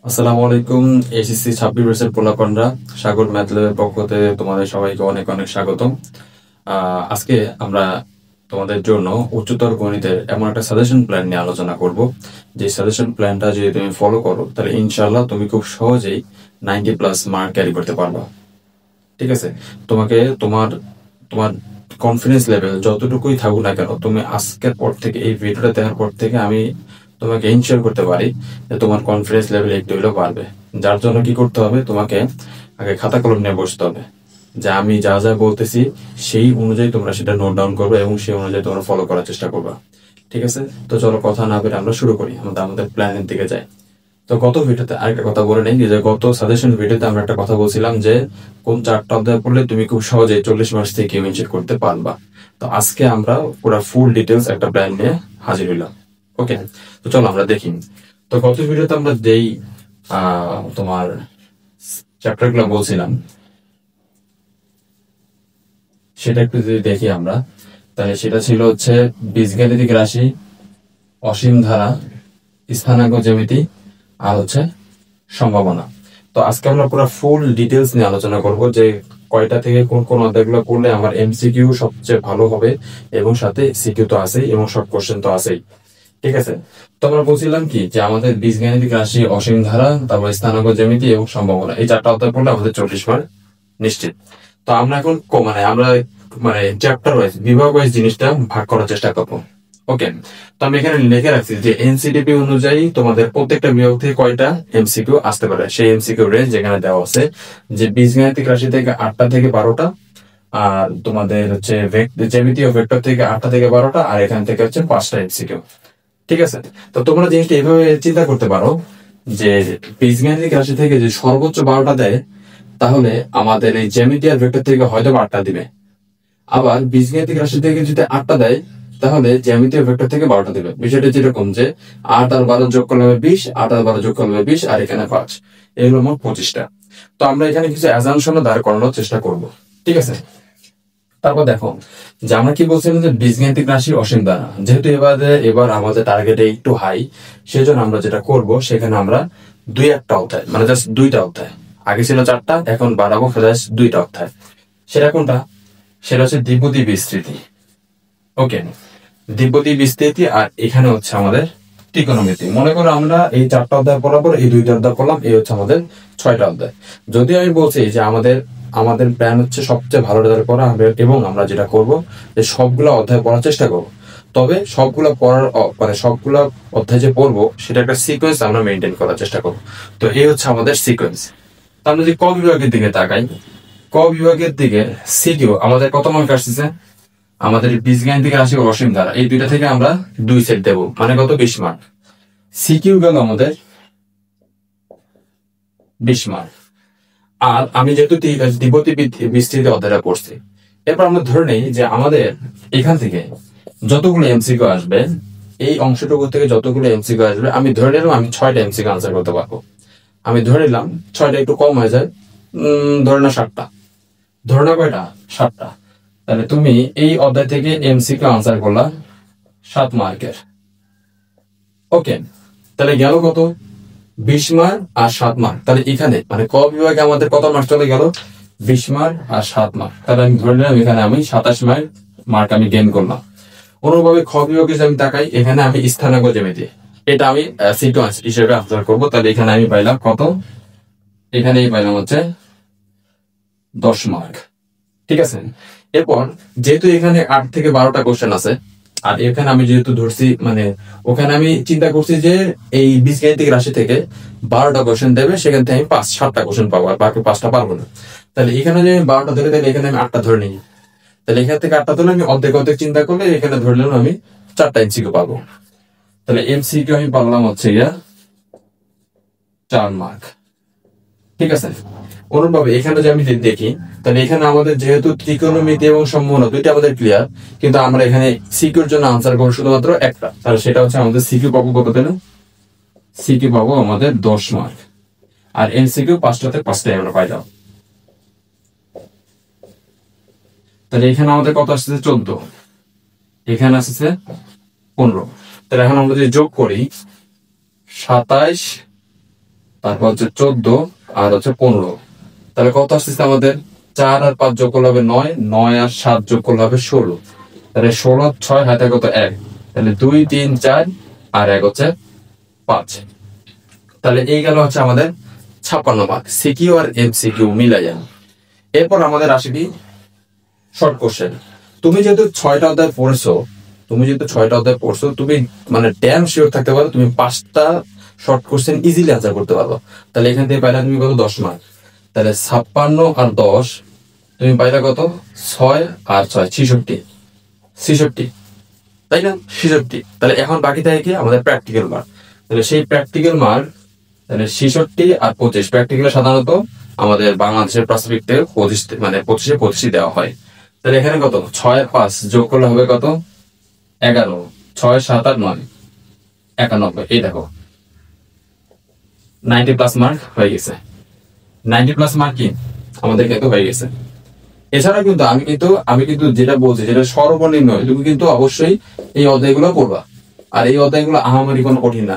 আসসালামু আলাইকুম। এসএসসি 26 বছর পোলাপানরা, সাগর ম্যাথ ল্যাবের পক্ষ থেকে তোমাদের সবাইকে অনেক অনেক স্বাগতম। আজকে আমরা তোমাদের জন্য উচ্চতর গণিতের এমন একটা সাজেশন প্ল্যান নিয়ে আলোচনা করব। যে সাজেশন প্ল্যানটা যদি তুমি ফলো করো তাহলে ইনশাআল্লাহ তুমি খুব সহজেই 90+ মার্ক ক্যারি করতে পারবা। ঠিক আছে? তোমাকে তোমার তোমার কনফিডেন্স লেভেল যতটুকুই থাকুক না কেন, তুমি আজকের পর থেকে, এই ভিডিওটা দেখার পর থেকে আমি তোমাকে ইনশিওর করতে পারি যে তোমার কনফিডেন্স লেভেল একটু হলেও বাড়বে। যার জন্য কি করতে হবে, তোমাকে আগে খাতা কলম নিয়ে বসতে হবে, যে আমি যা যা বলতেছি সেই অনুযায়ী তোমরা সেটা নোট ডাউন করবে এবং সেই অনুযায়ী তোমরা ফলো করার চেষ্টা করবা। ঠিক আছে? তো চলো কথা না বলে আমরা শুরু করি, আমাদের প্ল্যানের দিকে যাই। তো গত ভিডিওতে আরেকটা কথা বলে নেই, যে গত সাজেশন ভিডিওতে আমরা একটা কথা বলছিলাম যে কোন চারটা অধ্যায় পড়লে তুমি খুব সহজে 40 মার্কস থেকে মেনশন করতে পারবা। তো আজকে আমরা পুরো ফুল ডিটেলস একটা প্ল্যান নিয়ে হাজির হইলাম। ওকে, তো চলো আমরা দেখি। তো গত ভিডিওতে আমরা যেই তোমার চ্যাপ্টার গুলো বলছিলাম সেটা একটু যদি দেখি আমরা, তাহলে সেটা ছিল হচ্ছে বীজগাণিতিক রাশি, অসীম ধারা, স্থানাঙ্ক জ্যামিতি, আর হচ্ছে সম্ভাবনা। তো আজকে আমরা পুরো ফুল ডিটেলস নিয়ে আলোচনা করব যে কয়টা থেকে কোন কোন অধ্যায়গুলো পড়লে আমার এমসিকিউ সবচেয়ে ভালো হবে, এবং সাথে সিকিউ তো আছেই এবং শর্ট কোশ্চেন তো আছেই। ঠিক আছে? তো আমরা বলছিলাম কি, যে আমাদের বীজগাণিতিক রাশি, অসীম ধারা, তারপর স্থানাঙ্ক জ্যামিতি এবং সম্ভাবনা, এই চারটা অধ্যায় পড়লে আমাদের 40 মার্ক নিশ্চিত। তো আমরা এখন আমরা চ্যাপ্টার ওয়াইজ, বিভাগ ওয়াইজ জিনিসটা ভাগ করার চেষ্টা করবো। ওকে, তো আমি এখানে লিখে রাখছি যে এনসিটিপি অনুযায়ী তোমাদের প্রত্যেকটা বিভাগ থেকে কয়টা এমসিকিউ আসতে পারে, সেই এমসিকিউ রেঞ্জ যেখানে দেওয়া আছে। যে বীজগাণিতিক রাশি থেকে 8টা থেকে 12টা, আর তোমাদের হচ্ছে জ্যামিতি ও ভেক্টর থেকে 8টা থেকে 12টা, আর এখান থেকে হচ্ছে 5টা এমসিকিউ। ঠিক আছে? তো তোমরা জিনিসটা এইভাবে চিন্তা করতে পারো যে বীজগাণিতিক রাশি থেকে যে সর্বোচ্চ 12টা দেয়, তাহলে আমাদের এই জ্যামিতি আর ভেক্টর থেকে হয়তো 8টা দিবে। আবার বীজগাণিতিক রাশি থেকে যদি 8টা দেয়, তাহলে জ্যামিতীয় ভেক্টর থেকে 12টা দিবে। বিষয়টা যেরকম যে 8 আর 12 যোগ করলে হবে 20, 8 আর 12 যোগ করলে হবে 20, আর এখানে 5, এগুলো মোট 25টা। তো আমরা এখানে কিছু অ্যাজাম্পশন দাঁড় করানোর চেষ্টা করব। ঠিক আছে? তারপর দেখো, যে আমরা কি বলছিলাম যে বীজগাণিতিক রাশি অসীম দ্বারা, যেহেতু এবার আমাদের টার্গেট একটু হাই, সেজন্য আমরা যেটা করব, সেখানে আমরা দুই একটা অধ্যায়, মানে জাস্ট দুইটা অধ্যায়, আগে ছিল 4টা, এখন বাড়াবো জাস্ট দুইটা অধ্যায়। সেটা কোনটা? সেটা হচ্ছে দ্বিপদী বিস্তৃতি। ওকে, দ্বিপদী বিস্তৃতি, আর এখানে হচ্ছে আমাদের ত্রিকোণমিতি। মনে করো আমরা এই 4টা অধ্যায় পড়ার পর এই 2টা অধ্যায় পড়লাম, এই হচ্ছে আমাদের 6টা অধ্যায়। যদি আমি বলছি যে আমাদের আমাদের প্ল্যান হচ্ছে সবচেয়ে ভালো রেজাল্ট করা হবে, এবং আমরা যেটা করব যে সবগুলা অধ্যায় পড়ার চেষ্টা করব। তবে সবগুলা পড়ার মানে সবগুলা অধ্যায় যে পড়বো সেটা একটা সিকোয়েন্স আমরা মেনটেন করার চেষ্টা করব। তো এই হচ্ছে আমাদের সিকোয়েন্স। আমরা যদি ক বিভাগের দিকে তাকাই, ক বিভাগের দিকে সিকিউ আমাদের কত মার্ক আসছে? আমাদের বীজগাণিতিক রাশি ও অসীম ধারা, এই দুইটা থেকে আমরা 2 সেট দেব, মানে কত? 20 মার্ক। সিকিউ গেল আমাদের 20 মার্ক। আর আমি যেহেতু দ্বিপদী বিস্তৃতি অধ্যায়টা পড়ছি, এরপর আমরা ধরে নেই যে আমাদের এখান থেকে যতগুলো এমসিকিউ আসবে, এই অংশটুকু থেকে যতগুলো এমসিকিউ আসবে, আমি ধরে নিলাম আমি 6টা এমসিকিউ আনসার করতে পারবো। আমি ধরে নিলাম 6টা, একটু কম হয়ে যায়, ধরে না 7টা, ধরে না কয়টা? 7টা। তাহলে তুমি এই অধ্যায় থেকে এমসিকিউ আনসার করলা 7 মার্কের। ওকে, তাহলে গেল কত? 20 মার্ক আর 7 মার্ক। তাহলে এখানে মানে ক বিভাগে আমাদের কত মার্ক চলে গেল? 20 মার্ক আর 7 মার্ক। তাহলে আমি ধরে নিলাম এখানে আমি 27 মার্ক আমি গেইন করলাম। অনুরূপভাবে খ বিভাগে যদি আমি তাকাই, এখানে আমি স্থানাঙ্ক জ্যামিতি, এটা আমি সিকোয়েন্স হিসেবে আনসার করবো। তাহলে এখানে আমি পাইলাম কত? এখানে পাইলাম হচ্ছে 10 মার্ক। ঠিক আছে? এরপর যেহেতু এখানে 8 থেকে 12টা কোশ্চেন আছে, আর এখানে আমি যেহেতু ধরছি, মানে ওখানে আমি চিন্তা করছি যে এই বীজগাণিতিক রাশি থেকে 12টা কোশ্চেন দেবে, সেখান থেকে আমি 7টা কোশ্চেন পাবো, আর বাকি 5টা পারবো না। তাহলে এখানে যদি আমি 12টা ধরে, তাহলে এখানে আমি 8টা ধরে নিই। তাহলে এখান থেকে 8টা ধরলে আমি অর্ধেক অর্ধেক চিন্তা করলে এখানে ধরে নিলাম আমি 4টা এমসিকিউ পাবো। তাহলে এমসিকিউ আমি পারলাম হচ্ছে 4 মার্ক। ঠিক আছে? অনুরূপভাবে এখানে যে আমি দেখি, তাহলে এখানে আমাদের যেহেতু ত্রিকোণমিতি এবং সম্ভাবনা দুইটা আমাদের ক্লিয়ার, কিন্তু আমরা এখানে সিকিউর জন্য আনসার করবো শুধুমাত্র একটা। তাহলে সেটা হচ্ছে আমাদের সিকিউ পাবো কত? পেলে সিকিউ পাবো আমাদের 10 মার্ক। আর এমসিকিউ 5টাতে 5টাই আমরা পাইলাম। তাহলে এখানে আমাদের কত আসছে? 14, এখানে আসছে 15। তাহলে এখন আমরা যদি যোগ করি 27 তারপর হচ্ছে 14 আর হচ্ছে 15। তাহলে কত আসতেছে আমাদের? 4 আর 5 যোগ করলে হবে 9, 9 আর 7 যোগ করলে হবে 16। তাহলে 16 6 হাতে কত 1, তাহলে 2 3 4 আর 1 হচ্ছে 5। তাহলে এই গেল হচ্ছে আমাদের 56 মার্ক সিকিউ আর এমসিকিউ মিলাইয়া। এরপর আমাদের আসবি শর্ট কোশ্চেন। তুমি যেহেতু 6টা অধ্যায় পড়ছো, তুমি মানে ড্যাম শিওর থাকতে পারো তুমি 5টা শর্ট কোশ্চেন ইজিলি আনসার করতে পারবো। তাহলে এখান থেকে পাইলা তুমি কত? 10 মার্ক। তাহলে 56 আর 10 তুমি পাইলা কত? 6 আর 6 66, তাই না? 66। তাহলে এখন বাকি থাকে কি আমাদের প্র্যাকটিক্যাল মার্ক। তাহলে সেই প্র্যাকটিক্যাল মার্ক, তাহলে 66 আর 25। প্র্যাকটিক্যাল সাধারণত আমাদের বাংলাদেশের প্রাথমিকতে 25 মানে 25 দেওয়া হয়। তাহলে এখানে কত? 6 আর 5 যোগ করলে হবে কত? 11। 6 7 আর 9 91। এই দেখো 90 প্লাস মার্ক হয়ে গেছে। 90 প্লাস মার্ক কি আমাদের কিন্তু হয়ে গেছে। এছাড়া কিন্তু আমি কিন্তু যেটা বলছি যেটা সর্বনিম্ন, তুমি কিন্তু অবশ্যই এই অধ্যায়গুলো পড়বা। আর এই অধ্যায়গুলো আহামরি কোনো কঠিন না।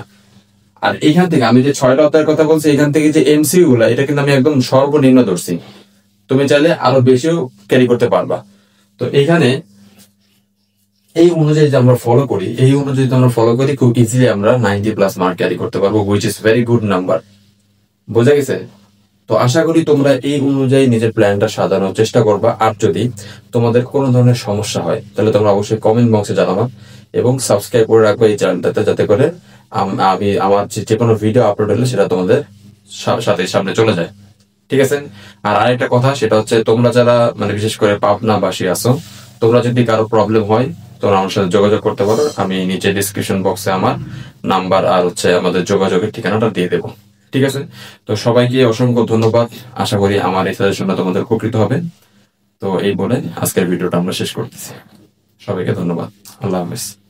আর এইখান থেকে আমি যে 6টা অধ্যায়ের কথা বলছি, এখান থেকে যে এমসিকিউ গুলা, এটা কিন্তু আমি একদম সর্বনিম্ন ধরছি। তুমি চাইলে আরো বেশিও ক্যারি করতে পারবা। তো এইখানে এই অনুযায়ী যে আমরা ফলো করি খুব ইজিলি আমরা 90 প্লাস মার্ক ক্যারি করতে পারবো, which is very good number. বোঝা গেছে? তো আশা করি তোমরা এই অনুযায়ী নিজের প্ল্যানটা সাজানোর চেষ্টা করবা। আর যদি তোমাদের কোনো ধরনের সমস্যা হয় তাহলে তোমরা অবশ্যই কমেন্ট বক্সে জানাবা এবং সাবস্ক্রাইব করে রাখবো এই চ্যানেলটাতে, যাতে করে আমি আমার যে কোনো ভিডিও আপলোড হলে সেটা তোমাদের সামনে চলে যায়। ঠিক আছে? আর আরেকটা কথা, সেটা হচ্ছে তোমরা যারা মানে বিশেষ করে পাবনাবাসী আছো, তোমরা যদি কারো প্রবলেম হয় তোমরা আমার সাথে যোগাযোগ করতে পারো। আমি নিচে ডিসক্রিপশন বক্সে আমার নাম্বার আর হচ্ছে আমাদের যোগাযোগের ঠিকানাটা দিয়ে দেবো। ঠিক আছে? তো সবাইকে অসংখ্য ধন্যবাদ। আশা করি আমার এই সাজেশনটা তোমাদের উপকৃত হবে। তো এই বলে আজকের ভিডিওটা আমরা শেষ করতেছি। সবাইকে ধন্যবাদ। আল্লাহ হাফেজ।